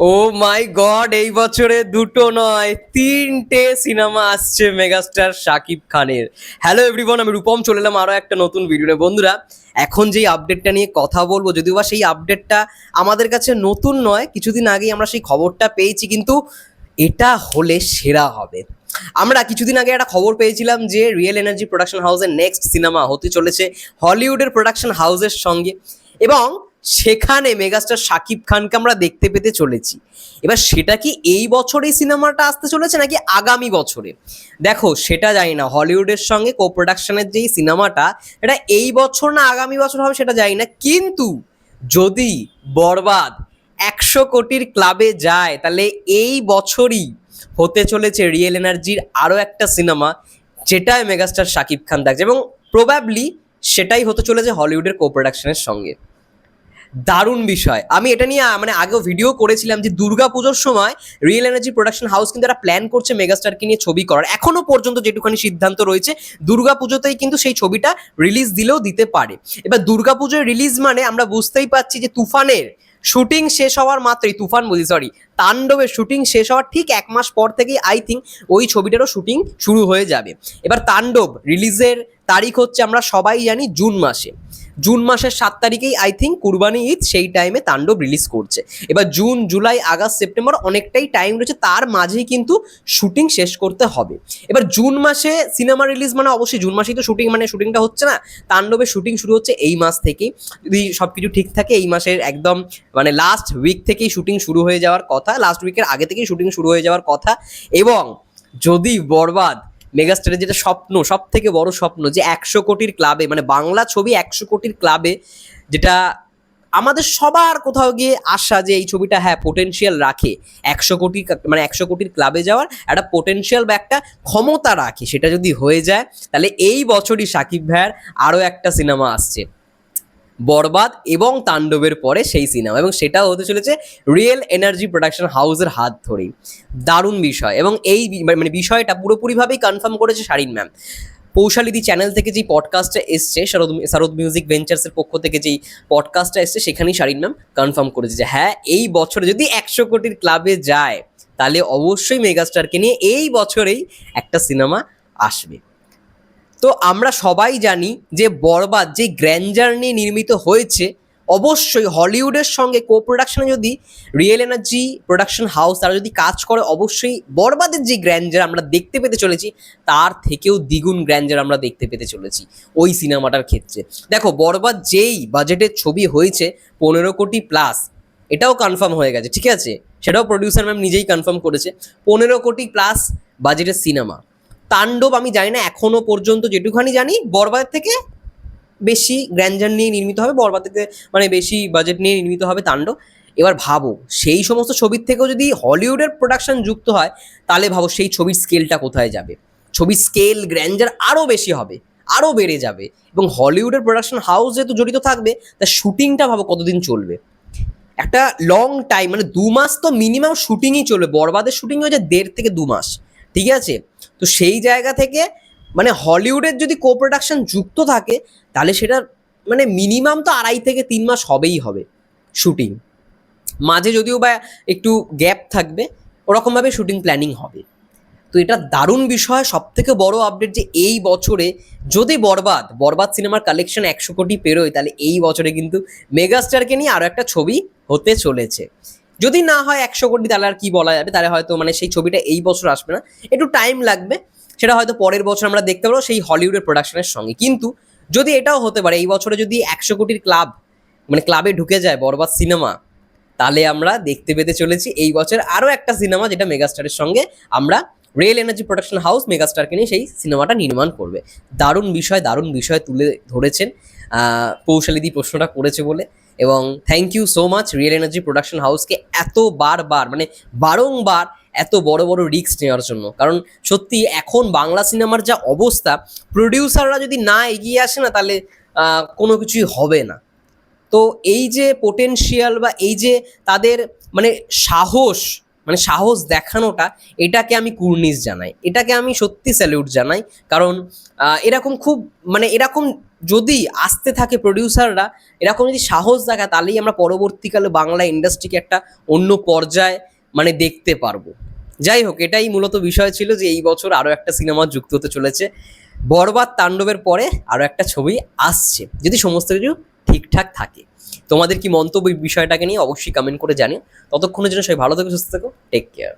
ও মাই god, এই বছরে দুটো নয় তিনটে সিনেমা আসছে মেগাস্টার শাকিব খানের। হ্যালো এভরিওয়ান, আমি রূপম চলে এলাম আরো একটা নতুন ভিডিওতে। বন্ধুরা, এখন যেই আপডেটটা নিয়ে কথা বলবো, যদিও বা সেই আপডেটটা আমাদের কাছে নতুন নয়, কিছুদিন আগেই আমরা সেই খবরটা পেয়েছি, কিন্তু এটা হলে সেরা হবে। আমরা কিছুদিন আগে একটা খবর পেয়েছিলাম যে রিয়েল এনার্জি প্রোডাকশন হাউসের নেক্সট সিনেমা হতে চলেছে হলিউডের প্রোডাকশন হাউসের সঙ্গে, এবং সেখানে মেগাস্টার শাকিব খানকে আমরা দেখতে পেতে চলেছি। এবার সেটা কি এই বছরেই সিনেমাটা আসতে চলেছে নাকি আগামী বছরে, দেখো সেটা জানি না। হলিউডের সঙ্গে কো প্রোডাকশনের যেই সিনেমাটা, এটা এই বছর না আগামী বছর হবে সেটা জানি না, কিন্তু যদি বরবাদ 100 কোটির ক্লাবে যায় তাহলে এই বছরই হতে চলেছে রিয়েল এনার্জির আরও একটা সিনেমা, যেটায় মেগাস্টার শাকিব খান থাকছে, এবং প্রবাবলি সেটাই হতে চলেছে হলিউডের কো প্রোডাকশনের সঙ্গে। দারুণ বিষয়। আমি এটা নিয়ে আগেও ভিডিও করেছিলাম যে দুর্গাপুজোর সময় রিয়েল এনার্জি প্রোডাকশন হাউস কিন্তু একটা প্ল্যান করছে মেগাস্টারকে নিয়ে ছবি করার। এখনো পর্যন্ত যেটুখানি সিদ্ধান্ত রয়েছে, দুর্গাপুজোতেই কিন্তু সেই ছবিটা রিলিজ দিলেও দিতে পারে। এবার দুর্গাপুজোয় রিলিজ মানে আমরা বুঝতেই পারছি যে তুফানের শুটিং শেষ হওয়ার মাত্রই, তাণ্ডবের শুটিং শেষ হওয়ার ঠিক 1 মাস পর থেকেই আই থিঙ্ক ওই ছবিটারও শুটিং শুরু হয়ে যাবে। এবার তাণ্ডব রিলিজের তারিখ হচ্ছে আমরা সবাই জানি জুন মাসের 7 তারিখেই আই থিঙ্ক কুরবানি ঈদ, সেই টাইমে তাণ্ডব রিলিজ করছে। এবার জুন জুলাই আগস্ট সেপ্টেম্বর অনেকটাই টাইম রয়েছে, তার মাঝেই কিন্তু শুটিং শেষ করতে হবে। এবার জুন মাসে সিনেমা রিলিজ মানে অবশ্যই জুন মাসেই তো শুটিংটা হচ্ছে না, তাণ্ডবের শুটিং শুরু হচ্ছে এই মাস থেকেই। যদি সব কিছু ঠিক থাকে এই মাসের একদম লাস্ট উইক থেকেই শুটিং শুরু হয়ে যাওয়ার কথা, লাস্ট উইকের আগে থেকেই শুটিং শুরু হয়ে যাওয়ার কথা। এবং যদি বরবাদ, মেগাস্টারের যেটা স্বপ্ন, সব থেকে বড় স্বপ্ন, যে 100 কোটির ক্লাবে, বাংলা ছবি 100 কোটির ক্লাবে, যেটা আমাদের সবার কোথাও গিয়ে আশা যে এই ছবিটা হ্যাঁ পোটেনশিয়াল রাখে, 100 কোটি 100 কোটির ক্লাবে যাওয়ার একটা পোটেনশিয়াল বা একটা ক্ষমতা রাখে, সেটা যদি হয়ে যায় তাহলে এই বছরই শাকিব ভাইয়ের আরও একটা সিনেমা আসছে বরবাদ এবং তাণ্ডবের পরে সেই সিনেমা, এবং সেটাও হতে চলেছে রিয়েল এনার্জি প্রোডাকশন হাউসের হাত ধরেই। দারুণ বিষয়। এবং এই বিষয়টা পুরোপুরিভাবেই কনফার্ম করেছে শারিন ম্যাম। পৌশালিদি চ্যানেল থেকে যেই পডকাস্টটা এসছে, শারদ মিউজিক ভেঞ্চার্সের পক্ষ থেকে যেই পডকাস্টটা এসছে, সেখানেই শারিন ম্যাম কনফার্ম করেছে যে হ্যাঁ এই বছরে যদি 100 কোটির ক্লাবে যায় তাহলে অবশ্যই মেগাস্টারকে নিয়ে এই বছরেই একটা সিনেমা আসবে। তো আমরা সবাই জানি যে বরবাদ যে গ্র্যান্ডার নিয়ে নির্মিত হয়েছে, অবশ্যই হলিউডের সঙ্গে কো প্রোডাকশনে যদি রিয়েল এনার্জি প্রোডাকশন হাউস তারা যদি কাজ করে, অবশ্যই বরবাদের যে গ্র্যান্ডার আমরা দেখতে পেতে চলেছি তার থেকেও দ্বিগুণ গ্র্যান্ডার আমরা দেখতে পেতে চলেছি ওই সিনেমাটার ক্ষেত্রে। দেখো বরবাদ যেই বাজেটের ছবি হয়েছে 15 কোটি প্লাস, এটাও কনফার্ম হয়ে গেছে, ঠিক আছে, সেটাও প্রডিউসার ম্যাম নিজেই কনফার্ম করেছে, 15 কোটি প্লাস বাজেটের সিনেমা। তাণ্ডব আমি জানি না, এখনো পর্যন্ত যেটুখানি জানি বরবাদের থেকে বেশি গ্র্যান্ডার নিয়ে নির্মিত হবে, বরবাদ থেকে বেশি বাজেট নিয়ে নির্মিত হবে তাণ্ডব। এবার ভাবো সেই সমস্ত ছবির থেকেও যদি হলিউডের প্রোডাকশন যুক্ত হয়, তাহলে ভাবো সেই ছবির স্কেলটা কোথায় যাবে। ছবির স্কেল গ্র্যান্ডার আরও বেশি হবে, আরও বেড়ে যাবে, এবং হলিউডের প্রোডাকশন হাউস যেহেতু জড়িত থাকবে, তার শুটিংটা ভাবো কতদিন চলবে। একটা লং টাইম, 2 মাস তো মিনিমাম শুটিংই চলবে। বরবাদের শুটিং হয়েছে 1.5 থেকে 2 মাস, ঠিক আছে। তো সেই জায়গা থেকে হলিউডের যদি কো প্রোডাকশন যুক্ত থাকে, তাহলে সেটা মিনিমাম তো 2.5 থেকে 3 মাস হবেই হবে শুটিং। মাঝে যদিও বা একটু গ্যাপ থাকবে, ওরকমভাবে শুটিং প্ল্যানিং হবে। তো এটা দারুণ বিষয়। সব থেকে বড় আপডেট যে এই বছরে যদি বরবাদ সিনেমার কালেকশন 100 কোটি পেরোয়, তাহলে এই বছরে কিন্তু মেগাস্টারকে নিয়ে আরও একটা ছবি হতে চলেছে। যদি না হয় 100 কোটি, তাহলে আর কি বলা যাবে, তাহলে হয়তো সেই ছবিটা এই বছর আসবে না, একটু টাইম লাগবে, সেটা হয়তো পরের বছর আমরা দেখতে পাবো সেই হলিউডের প্রোডাকশনের সঙ্গে। কিন্তু যদি এটাও হতে পারে এই বছরে যদি 100 কোটির ক্লাবে ঢুকে যায় বরবাদ সিনেমা, তাহলে আমরা দেখতে পেতে চলেছি এই বছর আরও একটা সিনেমা, যেটা মেগাস্টারের সঙ্গে আমরা রিয়েল এনার্জি প্রোডাকশন হাউস মেগাস্টারকে নিয়ে সেই সিনেমাটা নির্মাণ করবে। দারুণ বিষয় তুলে ধরেছেন পৌশালিদি প্রশ্নটা করেছে বলে। এবং thank you so much real energy production হাউসকে এত বারংবার এত বড় বড় রিস্ক নেওয়ার জন্য। কারণ সত্যি এখন বাংলা সিনেমার যা অবস্থা, প্রডিউসাররা যদি না এগিয়ে আসে না, তাহলে কোনো কিছুই হবে না। তো এই যে পোটেনশিয়াল বা এই যে তাদের সাহস সাহস দেখানোটা, এটাকে আমি কুর্নিশ জানাই, এটাকে আমি সত্যি স্যালিউট জানাই। কারণ এরকম খুব এরকম যদি আসতে থাকে প্রডিউসাররা এরকম যদি সাহস দেখায়, তাহলেই আমরা পরবর্তীকালে বাংলা ইন্ডাস্ট্রিকে একটা অন্য পর্যায়ে মানে দেখতে পারবো। যাই হোক, এটাই মূলত বিষয় ছিল যে এই বছর আরও একটা সিনেমা যুক্ত হতে চলেছে। বরবাদ তাণ্ডবের পরে আরও একটা ছবি আসছে, যদি সমস্ত কিছু ঠিকঠাক থাকে। তোমাদের কি মন্তব্য এই বিষয়টাকে নিয়ে অবশ্যই কমেন্ট করে জানিও। ততক্ষণের জন্য সবাই ভালো থেকো, সুস্থ থেকো, টেক কেয়ার।